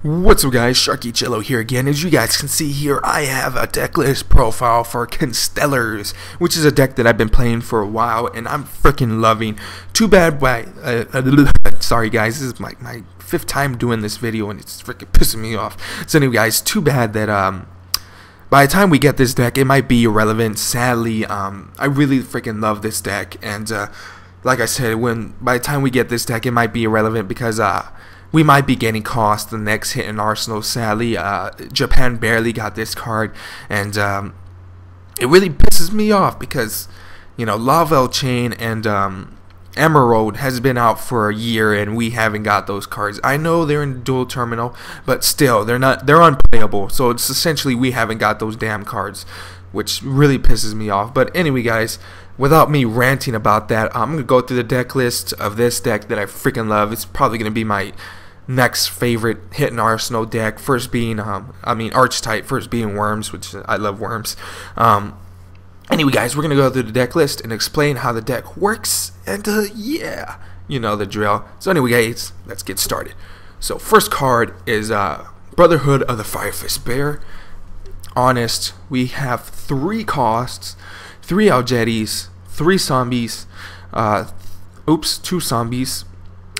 What's up guys, sharkeatyellow here again. As you guys can see here, I have a deck list profile for Constellars, which is a deck that I've been playing for a while and I'm freaking loving. Too bad sorry guys, this is my fifth time doing this video and it's freaking pissing me off. So anyway guys, too bad that by the time we get this deck, it might be irrelevant. Sadly, I really freaking love this deck, and like I said, by the time we get this deck, it might be irrelevant because we might be getting cost the next hit in Arsenal. Sadly, Japan barely got this card, and it really pisses me off because, you know, Lava Chain and Emerald has been out for a year and we haven't got those cards. I know they're in dual terminal, but still they're unplayable. So it's essentially we haven't got those damn cards, which really pisses me off. But anyway guys, without me ranting about that, I'm gonna go through the deck list of this deck that I freaking love. It's probably gonna be my next favorite hit in Arsenal deck, first being archetype, first being Worms, which I love Worms. Anyway guys, we're gonna go through the deck list and explain how the deck works, and yeah, you know the drill. So anyway guys, let's get started. So first card is Brotherhood of the Firefist Bear. Honest, we have 3 costs, 3 Algetis, 3 zombies, 2 zombies,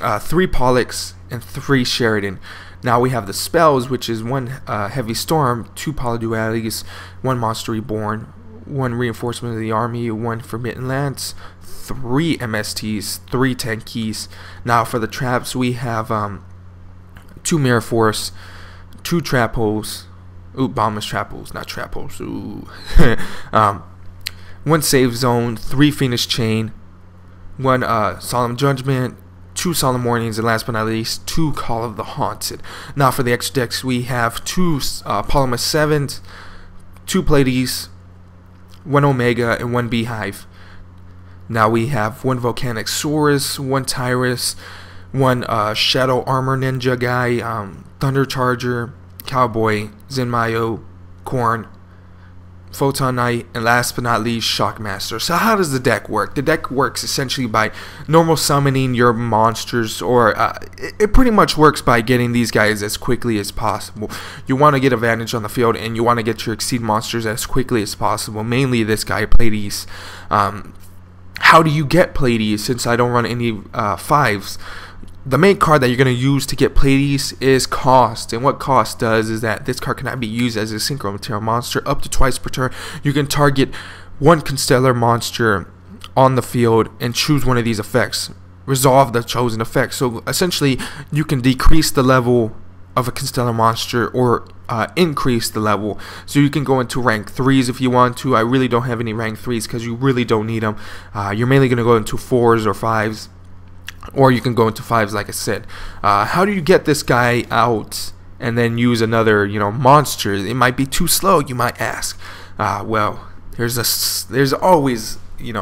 3 Pollux, and 3 Sheridan. Now we have the spells, which is 1 Heavy Storm, 2 Polydualities, 1 Monster Reborn, 1 Reinforcement of the Army, 1 Forbidden Lance, 3 MSTs, 3 Tankies. Now for the traps, we have 2 Mirror Force, 2 Trap Holes, Bombus Trap Holes, not Trap Holes, 1 Save Zone, 3 Phoenix Chain, 1 Solemn Judgment, 2 Solemn Warnings, and last but not least, 2 Call of the Haunted. Now for the extra decks, we have 2 Polymus 7s, 2 Pleiades, 1 Omega, and 1 Beehive. Now we have 1 Volcanic Saurus, 1 Tyrus, 1 Shadow Armor Ninja guy, Thunder Charger, Cowboy, Zenmayo, Korn, Photon Knight, and last but not least, Shockmaster. So how does the deck work? The deck works essentially by normal summoning your monsters, or it pretty much works by getting these guys as quickly as possible. You want to get advantage on the field, and you want to get your Exceed monsters as quickly as possible. Mainly this guy, Pleiades. How do you get Pleiades, since I don't run any 5s? The main card that you're going to use to get Pleiades is Cost, and what Cost does is that this card cannot be used as a synchro material monster up to twice per turn. You can target 1 Constellar monster on the field and choose one of these effects. Resolve the chosen effect. So essentially, you can decrease the level of a Constellar monster or increase the level. So you can go into rank 3s if you want to. I really don't have any rank 3s because you really don't need them. You're mainly going to go into 4s or 5s. Or you can go into 5s, like I said. How do you get this guy out and then use another, monster? It might be too slow, you might ask. Well, there's always,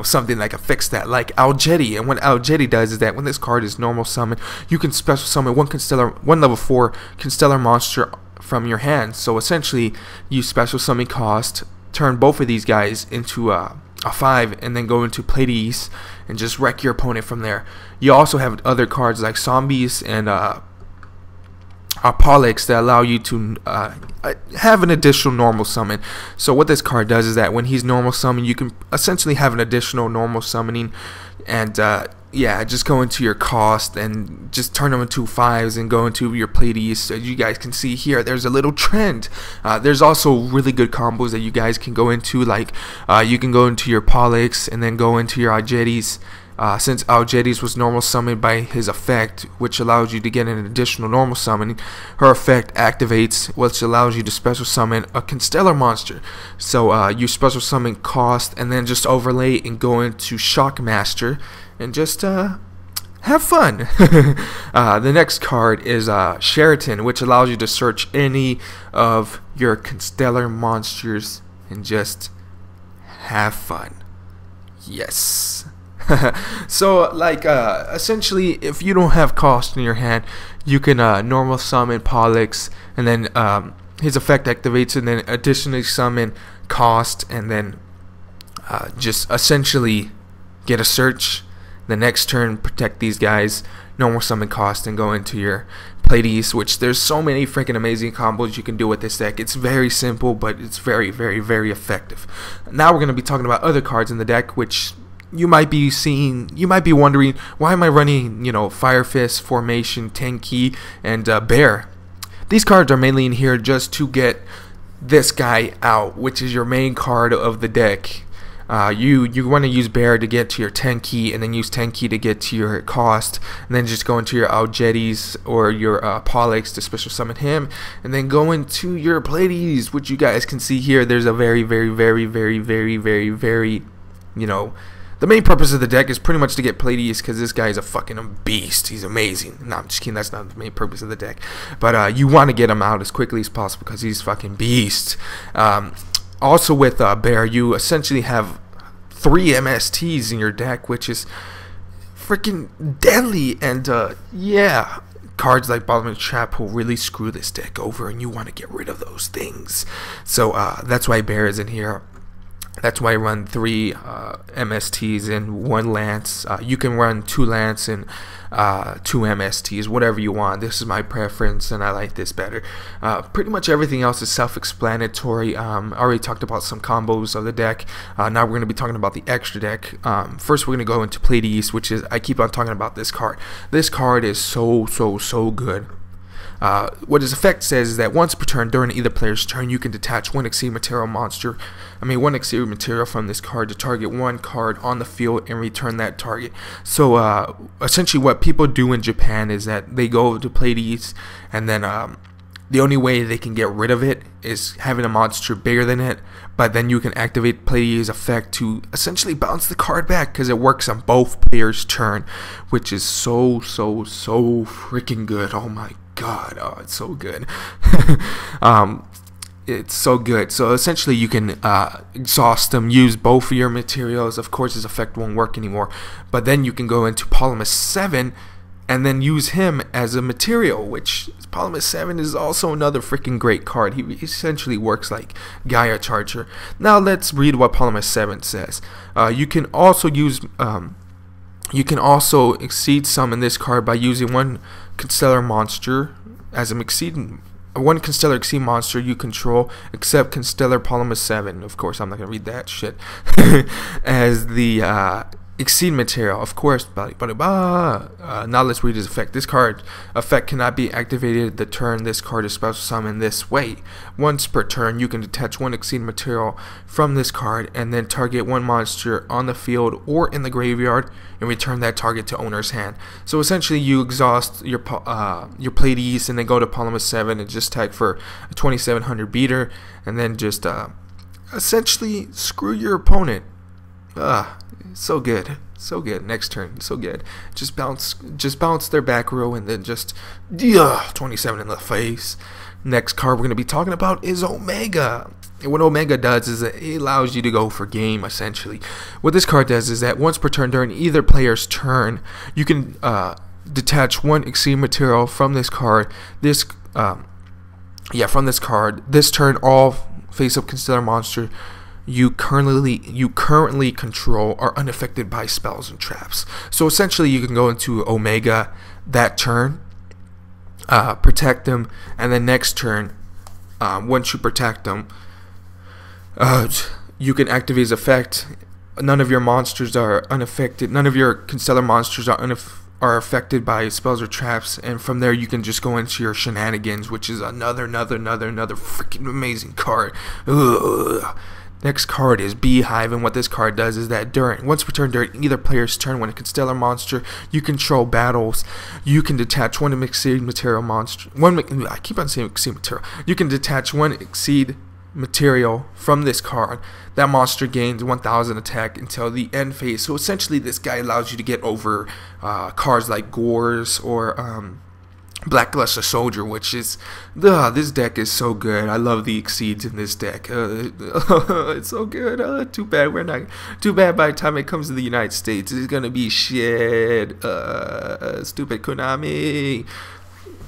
something that can fix that, like Algeti. And what Algeti does is that when this card is normal summon, you can special summon 1 level 4 Constellar monster from your hand. So essentially, you special summon Cost, turn both of these guys into a 5, and then go into Pleiades and just wreck your opponent from there. You also have other cards like Zombies and Pollux that allow you to have an additional normal summon. So what this card does is that when he's normal summon, you can essentially have an additional normal summoning, and yeah, just go into your Cost and just turn them into 5s and go into your Pleiades. So you guys can see here, there's a little trend. There's also really good combos that you guys can go into, like you can go into your Pollux and then go into your Algetis. Since Algetis was normal summoned by his effect, which allows you to get an additional normal summoning, her effect activates, which allows you to special summon a Constellar monster. So you special summon Cost and then just overlay and go into Shockmaster and just have fun. The next card is Sheraton, which allows you to search any of your Constellar monsters and just have fun. Yes. So like essentially, if you don't have Cost in your hand, you can normal summon Pollux, and then his effect activates, and then additionally summon Cost, and then just essentially get a search The next turn, protect these guys, normal summon cost, and go into your Pleiades, which there's so many freaking amazing combos you can do with this deck. It's very simple, but it's very, very, very effective. Now we're going to be talking about other cards in the deck, which you might be seeing. You might be wondering, why am I running, Fire Fist, Formation, Tenki, and Bear? These cards are mainly in here just to get this guy out, which is your main card of the deck. You want to use Bear to get to your Tenki, and then use Tenki to get to your cost, and then just go into your Aljetis or your Pollux to special summon him, and then go into your Pleiades, which you guys can see here. There's a very, very, very, very, very, very, very, the main purpose of the deck is pretty much to get Pleiades, because this guy is a fucking beast. He's amazing. No, I'm just kidding. That's not the main purpose of the deck. But you want to get him out as quickly as possible, because he's fucking beast. Also with Bear, you essentially have 3 MSTs in your deck, which is freaking deadly. And yeah, cards like Bottomless Trap will really screw this deck over, and you want to get rid of those things. So that's why Bear is in here. That's why I run 3 MSTs and 1 Lance. You can run 2 Lance and 2 MSTs, whatever you want. This is my preference, and I like this better. Pretty much everything else is self-explanatory. I already talked about some combos of the deck. Now we're going to be talking about the extra deck. First, we're going to go into Pleiades, which is, I keep on talking about this card. This card is so good. What his effect says is that once per turn, during either player's turn, you can detach 1 Exceed Material one Exceed Material from this card to target 1 card on the field and return that target. So essentially what people do in Japan is that they go to Pleiades, and then the only way they can get rid of it is having a monster bigger than it, but then you can activate Pleiades effect to essentially bounce the card back, because it works on both players' turn, which is so freaking good. Oh my god, oh, it's so good. It's so good. So essentially you can exhaust them, use both of your materials. Of course his effect won't work anymore, but then you can go into Polymus 7 and then use him as a material, which Polymus 7 is also another freaking great card. He essentially works like Gaia Charger. Now let's read what Polymus 7 says. You can also use exceed summon this card by using 1 Constellar monster as an exceed. 1 Constellar exceed monster you control, except Constellar Polymus 7. Of course, I'm not gonna read that shit. As the exceed material, of course. Now let's read his effect. This card effect cannot be activated the turn this card is special summoned this way. Once per turn, you can detach 1 exceed material from this card and then target 1 monster on the field or in the graveyard and return that target to owner's hand. So essentially, you exhaust your Pleiades and then go to Polymus 7 and just tag for a 2700 beater, and then just essentially screw your opponent. So good, so good. Next turn, so good. Just bounce their back row, and then just 27 in the face. Next card we're going to be talking about is Omega. And what Omega does is that it allows you to go for game, essentially. What this card does is that once per turn during either player's turn, you can detach 1 exceed material from this card. From this card. This turn, all face-up Constellar monster you currently control are unaffected by spells and traps. So essentially, you can go into Omega that turn, protect them, and then next turn, once you protect them, you can activate his effect. None of your monsters are unaffected. None of your Constellar monsters are affected by spells or traps, and from there you can just go into your shenanigans, which is another freaking amazing card. Ugh. Next card is Beehive, and what this card does is that once per turn during either player's turn, when a Constellar monster you control battles, you can detach 1 Exceed Material monster. I keep on saying Exceed Material. You can detach 1 Exceed Material from this card. That monster gains 1000 attack until the end phase. So essentially, this guy allows you to get over cards like Gores or Blackluster Soldier, which is this deck is so good. I love the exceeds in this deck. It's so good. Too bad by the time it comes to the United States, it's gonna be shit. Stupid Konami.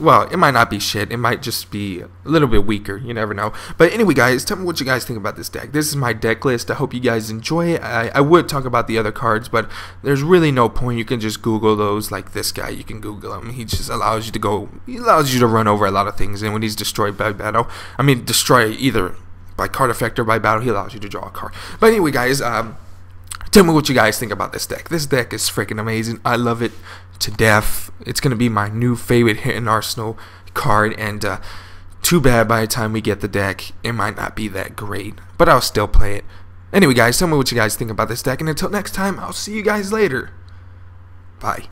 well, it might not be shit. It might just be a little bit weaker. You never know. But anyway, guys, tell me what you guys think about this deck. This is my deck list. I hope you guys enjoy it. I would talk about the other cards, but there's really no point. You can just Google those. Like this guy, you can Google him. He just allows you to go. He allows you to run over a lot of things. And when he's destroyed by battle, I mean, destroy either by card effect or by battle, he allows you to draw a card. But anyway, guys, tell me what you guys think about this deck. This deck is freaking amazing. I love it to death. It's going to be my new favorite Hidden Arsenal card, and too bad by the time we get the deck, it might not be that great, but I'll still play it. Anyway, guys, tell me what you guys think about this deck, and until next time, I'll see you guys later. Bye.